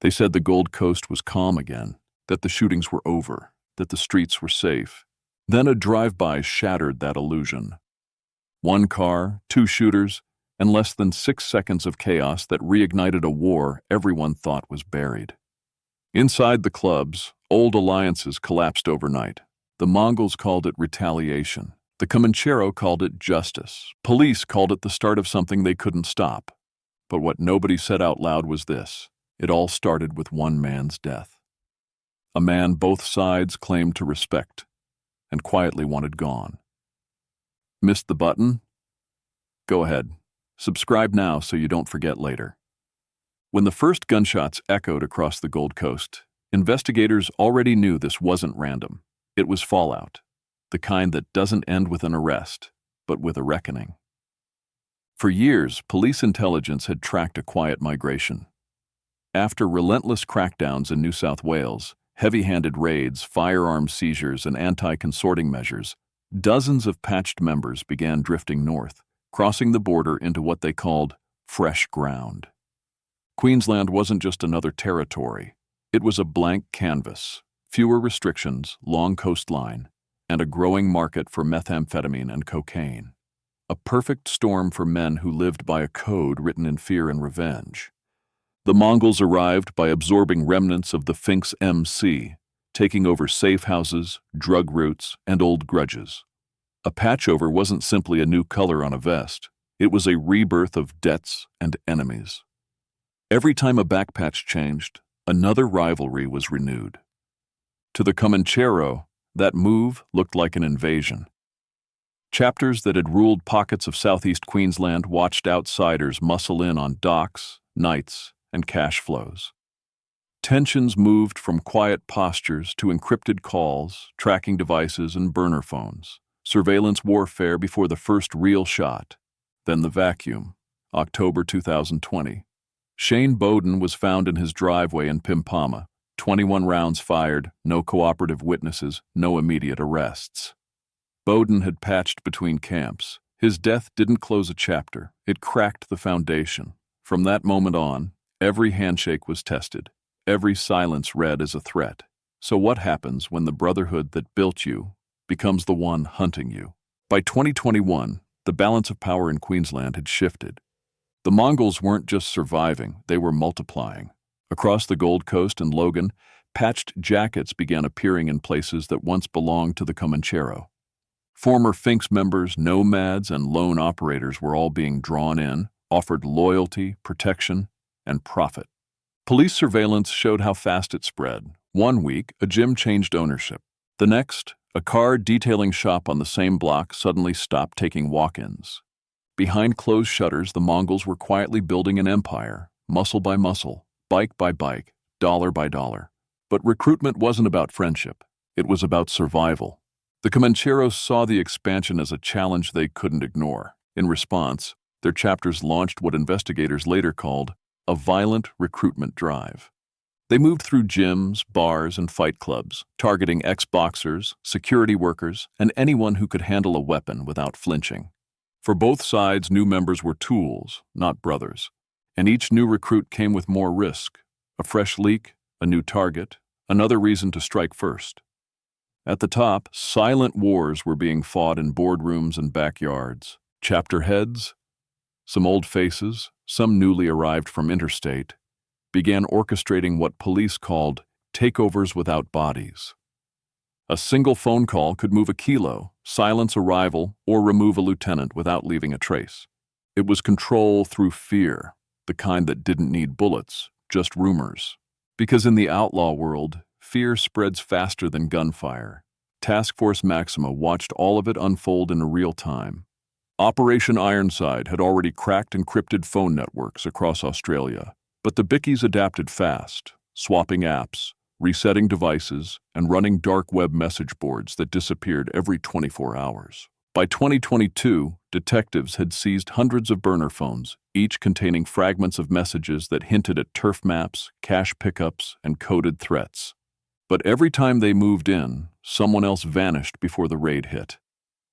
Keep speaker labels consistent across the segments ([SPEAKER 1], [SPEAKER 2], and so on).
[SPEAKER 1] They said the Gold Coast was calm again, that the shootings were over, that the streets were safe. Then a drive-by shattered that illusion. One car, two shooters, and less than 6 seconds of chaos that reignited a war everyone thought was buried. Inside the clubs, old alliances collapsed overnight. The Mongols called it retaliation. The Comanchero called it justice. Police called it the start of something they couldn't stop. But what nobody said out loud was this: it all started with one man's death. A man both sides claimed to respect and quietly wanted gone. Missed the button? Go ahead. Subscribe now so you don't forget later. When the first gunshots echoed across the Gold Coast, investigators already knew this wasn't random. It was fallout, the kind that doesn't end with an arrest, but with a reckoning. For years, police intelligence had tracked a quiet migration. After relentless crackdowns in New South Wales, heavy-handed raids, firearm seizures, and anti-consorting measures, dozens of patched members began drifting north, crossing the border into what they called fresh ground. Queensland wasn't just another territory. It was a blank canvas, fewer restrictions, long coastline, and a growing market for methamphetamine and cocaine. A perfect storm for men who lived by a code written in fear and revenge. The Mongols arrived by absorbing remnants of the Finks MC, taking over safe houses, drug routes, and old grudges. A patchover wasn't simply a new color on a vest. It was a rebirth of debts and enemies. Every time a backpatch changed, another rivalry was renewed. To the Comanchero, that move looked like an invasion. Chapters that had ruled pockets of southeast Queensland watched outsiders muscle in on docks, nights, and cash flows. Tensions moved from quiet postures to encrypted calls, tracking devices, and burner phones. Surveillance warfare before the first real shot. Then the vacuum, October 2020. Shane Bowden was found in his driveway in Pimpama. 21 rounds fired, no cooperative witnesses, no immediate arrests. Bowden had patched between camps. His death didn't close a chapter. It cracked the foundation. From that moment on, every handshake was tested. Every silence read as a threat. So what happens when the brotherhood that built you becomes the one hunting you? By 2021, the balance of power in Queensland had shifted. The Mongols weren't just surviving, they were multiplying. Across the Gold Coast and Logan, patched jackets began appearing in places that once belonged to the Comanchero. Former Finks members, nomads, and lone operators were all being drawn in, offered loyalty, protection, and profit. Police surveillance showed how fast it spread. One week, a gym changed ownership. The next, a car detailing shop on the same block suddenly stopped taking walk-ins. Behind closed shutters, the Mongols were quietly building an empire, muscle by muscle, bike by bike, dollar by dollar. But recruitment wasn't about friendship. It was about survival. The Comancheros saw the expansion as a challenge they couldn't ignore. In response, their chapters launched what investigators later called a violent recruitment drive. They moved through gyms, bars, and fight clubs, targeting ex-boxers, security workers, and anyone who could handle a weapon without flinching. For both sides, new members were tools, not brothers. And each new recruit came with more risk. A fresh leak, a new target, another reason to strike first. At the top, silent wars were being fought in boardrooms and backyards. Chapter heads, some old faces, some newly arrived from interstate, began orchestrating what police called takeovers without bodies. A single phone call could move a kilo, silence a rival, or remove a lieutenant without leaving a trace. It was control through fear, the kind that didn't need bullets, just rumors. Because in the outlaw world, fear spreads faster than gunfire. Taskforce Maxima watched all of it unfold in real time. Operation Ironside had already cracked encrypted phone networks across Australia, but the Bickies adapted fast, swapping apps, resetting devices, and running dark web message boards that disappeared every 24 hours. By 2022, detectives had seized hundreds of burner phones, each containing fragments of messages that hinted at turf maps, cash pickups, and coded threats. But every time they moved in, someone else vanished before the raid hit.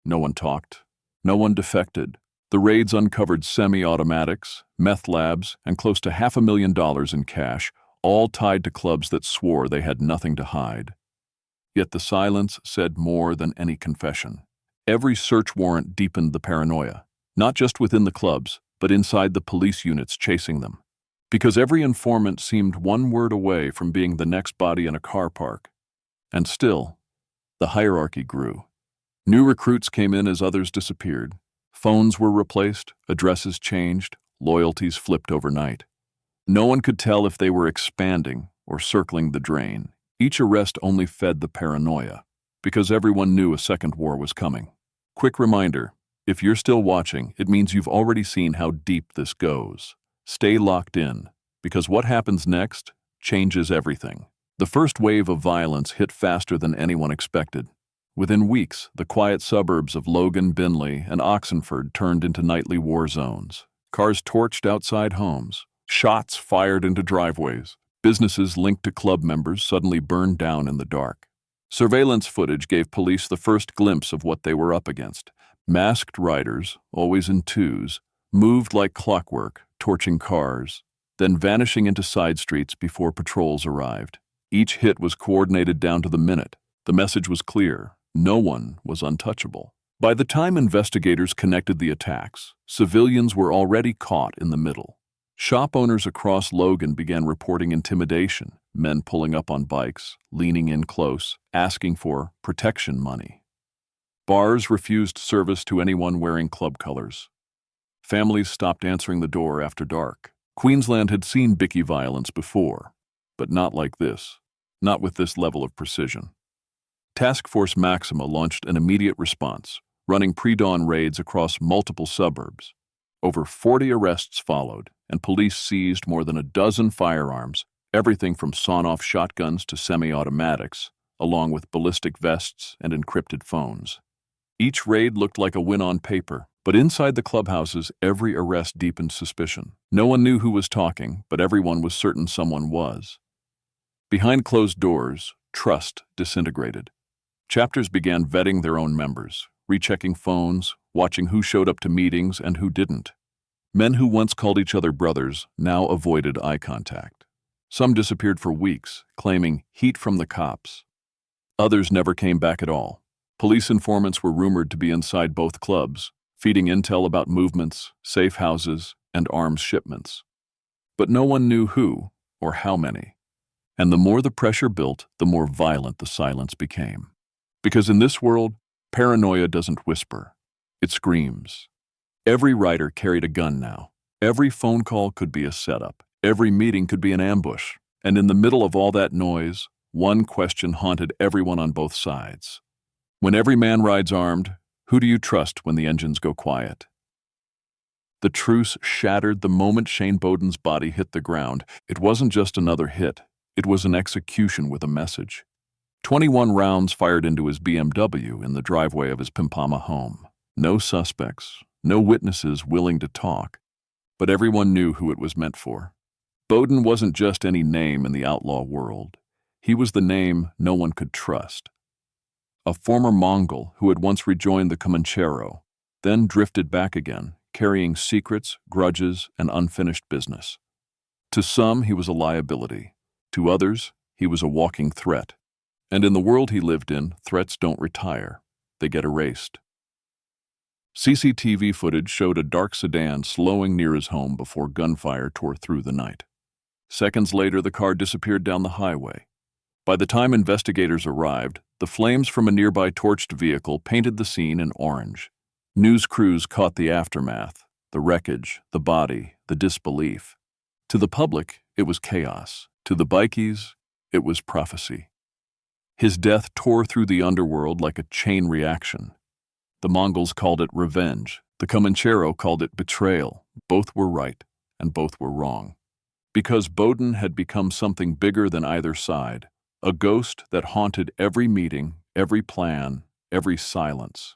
[SPEAKER 1] No one talked. No one defected. The raids uncovered semi-automatics, meth labs, and close to $500,000 in cash, all tied to clubs that swore they had nothing to hide. Yet the silence said more than any confession. Every search warrant deepened the paranoia, not just within the clubs, but inside the police units chasing them. Because every informant seemed one word away from being the next body in a car park. And still, the hierarchy grew. New recruits came in as others disappeared. Phones were replaced, addresses changed, loyalties flipped overnight. No one could tell if they were expanding or circling the drain. Each arrest only fed the paranoia, because everyone knew a second war was coming. Quick reminder, if you're still watching, it means you've already seen how deep this goes. Stay locked in, because what happens next changes everything. The first wave of violence hit faster than anyone expected. Within weeks, the quiet suburbs of Logan, Binley, and Oxenford turned into nightly war zones. Cars torched outside homes, shots fired into driveways, businesses linked to club members suddenly burned down in the dark. Surveillance footage gave police the first glimpse of what they were up against. Masked riders, always in twos, moved like clockwork, torching cars, then vanishing into side streets before patrols arrived. Each hit was coordinated down to the minute. The message was clear. No one was untouchable. By the time investigators connected the attacks, civilians were already caught in the middle. Shop owners across Logan began reporting intimidation, men pulling up on bikes, leaning in close, asking for protection money. Bars refused service to anyone wearing club colors. Families stopped answering the door after dark. Queensland had seen bikie violence before, but not like this, not with this level of precision. Taskforce Maxima launched an immediate response, running pre-dawn raids across multiple suburbs. Over 40 arrests followed, and police seized more than a dozen firearms, everything from sawn-off shotguns to semi-automatics, along with ballistic vests and encrypted phones. Each raid looked like a win on paper, but inside the clubhouses, every arrest deepened suspicion. No one knew who was talking, but everyone was certain someone was. Behind closed doors, trust disintegrated. Chapters began vetting their own members, rechecking phones, watching who showed up to meetings and who didn't. Men who once called each other brothers now avoided eye contact. Some disappeared for weeks, claiming heat from the cops. Others never came back at all. Police informants were rumored to be inside both clubs, feeding intel about movements, safe houses, and arms shipments. But no one knew who or how many. And the more the pressure built, the more violent the silence became. Because in this world, paranoia doesn't whisper. It screams. Every rider carried a gun now. Every phone call could be a setup. Every meeting could be an ambush. And in the middle of all that noise, one question haunted everyone on both sides. When every man rides armed, who do you trust when the engines go quiet? The truce shattered the moment Shane Bowden's body hit the ground. It wasn't just another hit. It was an execution with a message. 21 rounds fired into his BMW in the driveway of his Pimpama home. No suspects, no witnesses willing to talk, but everyone knew who it was meant for. Bowden wasn't just any name in the outlaw world. He was the name no one could trust. A former Mongol who had once rejoined the Comanchero, then drifted back again, carrying secrets, grudges, and unfinished business. To some, he was a liability. To others, he was a walking threat. And in the world he lived in, threats don't retire. They get erased. CCTV footage showed a dark sedan slowing near his home before gunfire tore through the night. Seconds later, the car disappeared down the highway. By the time investigators arrived, the flames from a nearby torched vehicle painted the scene in orange. News crews caught the aftermath, the wreckage, the body, the disbelief. To the public, it was chaos. To the bikies, it was prophecy. His death tore through the underworld like a chain reaction. The Mongols called it revenge. The Comanchero called it betrayal. Both were right, and both were wrong. Because Bowden had become something bigger than either side, a ghost that haunted every meeting, every plan, every silence.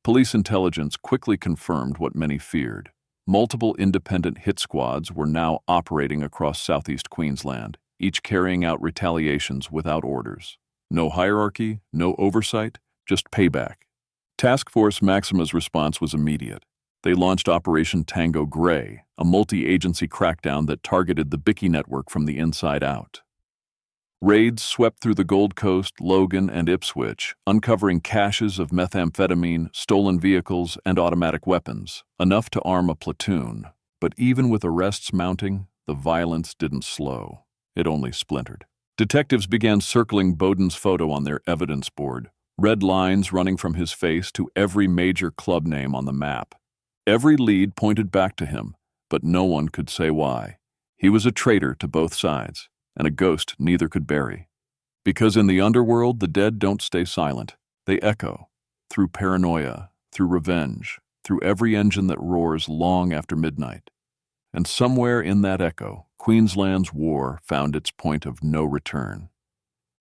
[SPEAKER 1] Police intelligence quickly confirmed what many feared. Multiple independent hit squads were now operating across southeast Queensland, each carrying out retaliations without orders. No hierarchy, no oversight, just payback. Taskforce Maxima's response was immediate. they launched Operation Tango Grey, a multi-agency crackdown that targeted the Bicky network from the inside out. Raids swept through the Gold Coast, Logan, and Ipswich, uncovering caches of methamphetamine, stolen vehicles, and automatic weapons, enough to arm a platoon. But even with arrests mounting, the violence didn't slow. It only splintered. Detectives began circling Bowden's photo on their evidence board, red lines running from his face to every major club name on the map. Every lead pointed back to him, but no one could say why. He was a traitor to both sides, and a ghost neither could bury. Because in the underworld, the dead don't stay silent. They echo, through paranoia, through revenge, through every engine that roars long after midnight. And somewhere in that echo, Queensland's war found its point of no return.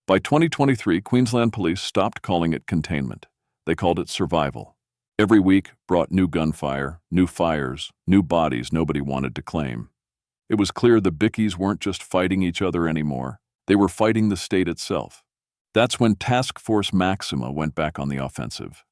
[SPEAKER 1] By 2023, Queensland police stopped calling it containment. They called it survival. Every week brought new gunfire, new fires, new bodies nobody wanted to claim. It was clear the Bickies weren't just fighting each other anymore. They were fighting the state itself. That's when Taskforce Maxima went back on the offensive.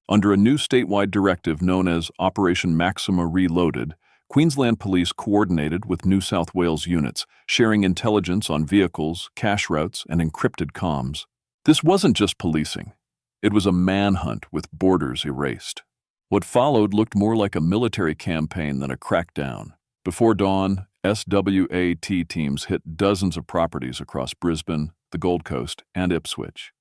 [SPEAKER 1] Under a new statewide directive known as Operation Maxima Reloaded, Queensland Police coordinated with New South Wales units, sharing intelligence on vehicles, cache routes, and encrypted comms. This wasn't just policing. It was a manhunt with borders erased. What followed looked more like a military campaign than a crackdown. Before dawn, SWAT teams hit dozens of properties across Brisbane, the Gold Coast, and Ipswich.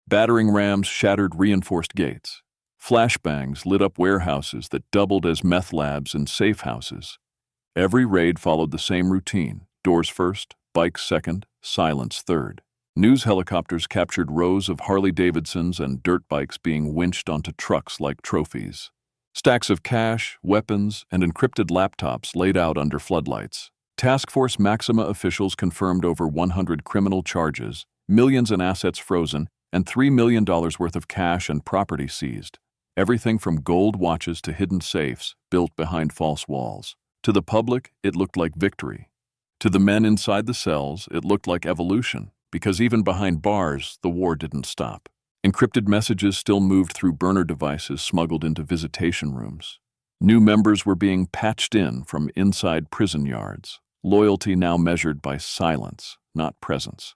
[SPEAKER 1] Battering rams shattered reinforced gates. Flashbangs lit up warehouses that doubled as meth labs and safe houses. Every raid followed the same routine: doors first, bikes second, silence third. News helicopters captured rows of Harley-Davidsons and dirt bikes being winched onto trucks like trophies. Stacks of cash, weapons, and encrypted laptops laid out under floodlights. Taskforce Maxima officials confirmed over 100 criminal charges, millions in assets frozen, and $3 million worth of cash and property seized. Everything from gold watches to hidden safes built behind false walls. To the public, it looked like victory. To the men inside the cells, it looked like evolution, because even behind bars, the war didn't stop. Encrypted messages still moved through burner devices smuggled into visitation rooms. New members were being patched in from inside prison yards, loyalty now measured by silence, not presence.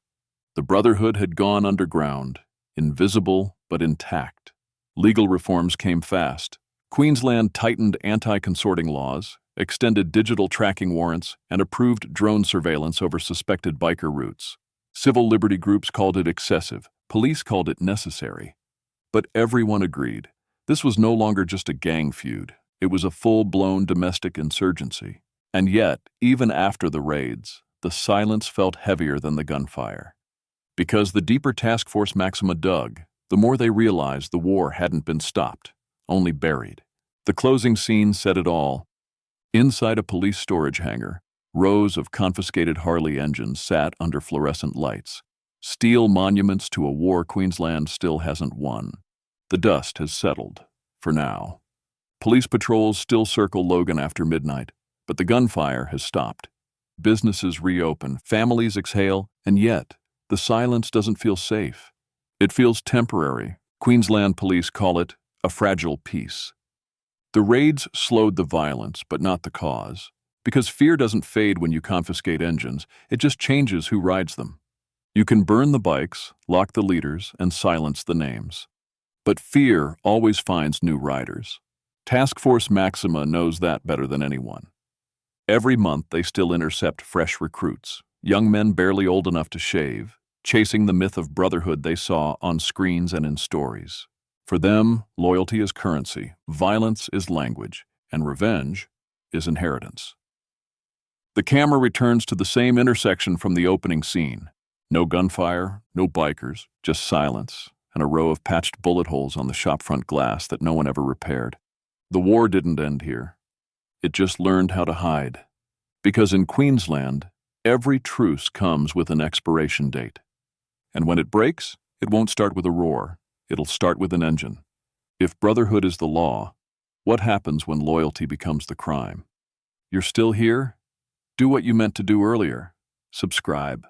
[SPEAKER 1] The Brotherhood had gone underground, invisible but intact. Legal reforms came fast. Queensland tightened anti-consorting laws, extended digital tracking warrants, and approved drone surveillance over suspected biker routes. Civil liberty groups called it excessive. Police called it necessary. But everyone agreed. This was no longer just a gang feud. It was a full-blown domestic insurgency. And yet, even after the raids, the silence felt heavier than the gunfire. Because the deeper Taskforce Maxima dug, the more they realized the war hadn't been stopped, only buried. The closing scene said it all. Inside a police storage hangar, rows of confiscated Harley engines sat under fluorescent lights, steel monuments to a war Queensland still hasn't won. The dust has settled, for now. Police patrols still circle Logan after midnight, but the gunfire has stopped. Businesses reopen, families exhale, and yet, the silence doesn't feel safe. It feels temporary. Queensland police call it a fragile peace. The raids slowed the violence, but not the cause. Because fear doesn't fade when you confiscate engines, it just changes who rides them. You can burn the bikes, lock the leaders, and silence the names. But fear always finds new riders. Taskforce Maxima knows that better than anyone. Every month they still intercept fresh recruits, young men barely old enough to shave, chasing the myth of brotherhood they saw on screens and in stories. For them, loyalty is currency, violence is language, and revenge is inheritance. The camera returns to the same intersection from the opening scene. No gunfire, no bikers, just silence, and a row of patched bullet holes on the shopfront glass that no one ever repaired. The war didn't end here. It just learned how to hide. Because in Queensland, every truce comes with an expiration date. And when it breaks, it won't start with a roar. It'll start with an engine. If brotherhood is the law, what happens when loyalty becomes the crime? You're still here? Do what you meant to do earlier. Subscribe.